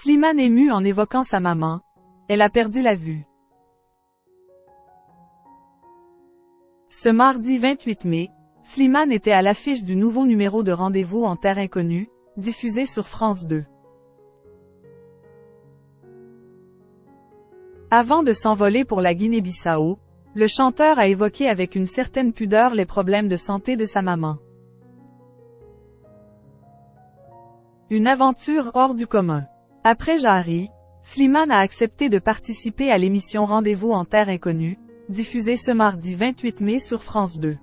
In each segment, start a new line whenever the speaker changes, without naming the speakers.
Slimane ému en évoquant sa maman. Elle a perdu la vue. Ce mardi 28 mai, Slimane était à l'affiche du nouveau numéro de Rendez-vous en Terre Inconnue, diffusé sur France 2. Avant de s'envoler pour la Guinée-Bissau, le chanteur a évoqué avec une certaine pudeur les problèmes de santé de sa maman. Une aventure hors du commun. Après Jari, Slimane a accepté de participer à l'émission Rendez-vous en Terre Inconnue, diffusée ce mardi 28 mai sur France 2.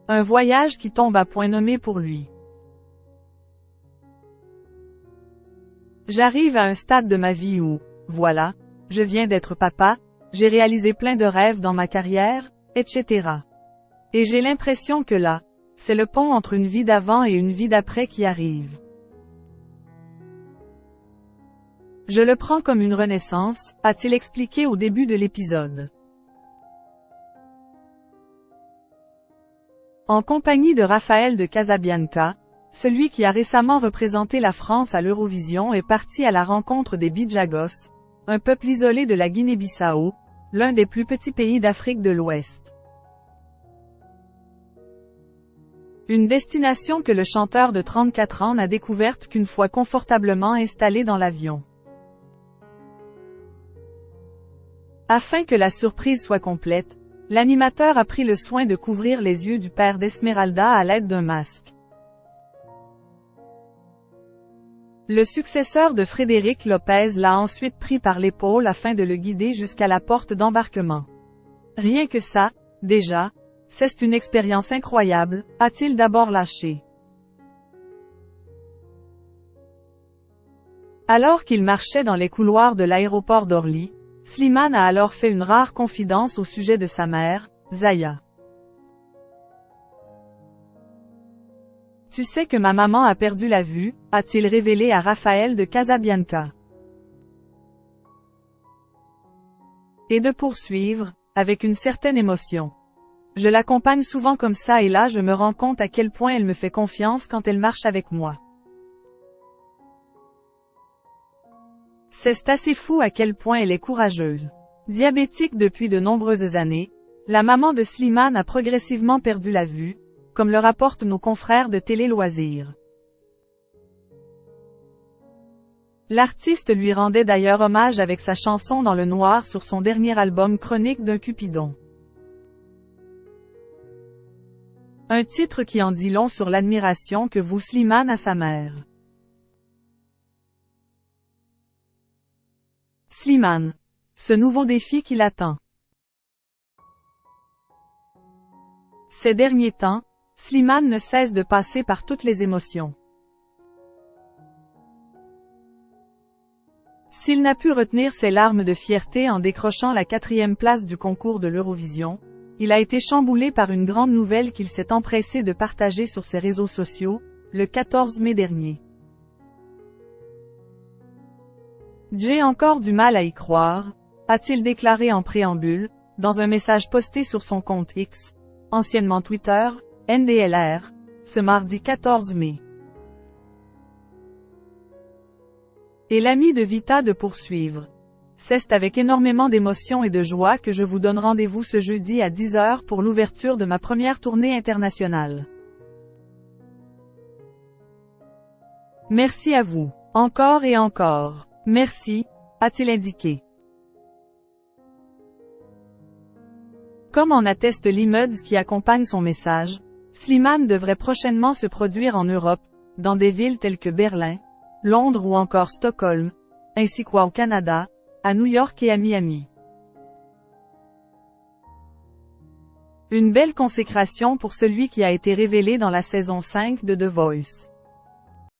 Un voyage qui tombe à point nommé pour lui. J'arrive à un stade de ma vie où, voilà, je viens d'être papa, j'ai réalisé plein de rêves dans ma carrière, etc. Et j'ai l'impression que là, c'est le pont entre une vie d'avant et une vie d'après qui arrive. Je le prends comme une renaissance, a-t-il expliqué au début de l'épisode. En compagnie de Raphaël de Casabianca, celui qui a récemment représenté la France à l'Eurovision est parti à la rencontre des Bijagos, un peuple isolé de la Guinée-Bissau, l'un des plus petits pays d'Afrique de l'Ouest. Une destination que le chanteur de 34 ans n'a découverte qu'une fois confortablement installé dans l'avion. Afin que la surprise soit complète, l'animateur a pris le soin de couvrir les yeux du père d'Esmeralda à l'aide d'un masque. Le successeur de Frédéric Lopez l'a ensuite pris par l'épaule afin de le guider jusqu'à la porte d'embarquement. Rien que ça, déjà, c'est une expérience incroyable, a-t-il d'abord lâché. Alors qu'il marchait dans les couloirs de l'aéroport d'Orly, Slimane a alors fait une rare confidence au sujet de sa mère, Zaya. Tu sais que ma maman a perdu la vue, a-t-il révélé à Raphaël de Casabianca. Et de poursuivre, avec une certaine émotion. Je l'accompagne souvent comme ça et là je me rends compte à quel point elle me fait confiance quand elle marche avec moi. C'est assez fou à quel point elle est courageuse. Diabétique depuis de nombreuses années, la maman de Slimane a progressivement perdu la vue, comme le rapportent nos confrères de Télé Loisirs. L'artiste lui rendait d'ailleurs hommage avec sa chanson Dans le noir sur son dernier album Chronique d'un Cupidon. Un titre qui en dit long sur l'admiration que voue Slimane à sa mère. Slimane. Ce nouveau défi qui l'attend. Ces derniers temps, Slimane ne cesse de passer par toutes les émotions. S'il n'a pu retenir ses larmes de fierté en décrochant la 4e place du concours de l'Eurovision, il a été chamboulé par une grande nouvelle qu'il s'est empressé de partager sur ses réseaux sociaux, le 14 mai dernier. J'ai encore du mal à y croire, a-t-il déclaré en préambule, dans un message posté sur son compte X, anciennement Twitter, NDLR, ce mardi 14 mai. Et l'ami de Vita de poursuivre. C'est avec énormément d'émotion et de joie que je vous donne rendez-vous ce jeudi à 10h pour l'ouverture de ma première tournée internationale. Merci à vous, encore et encore. Merci, a-t-il indiqué. Comme en atteste l'image qui accompagne son message, Slimane devrait prochainement se produire en Europe, dans des villes telles que Berlin, Londres ou encore Stockholm, ainsi qu'au Canada, à New York et à Miami. Une belle consécration pour celui qui a été révélé dans la saison 5 de The Voice.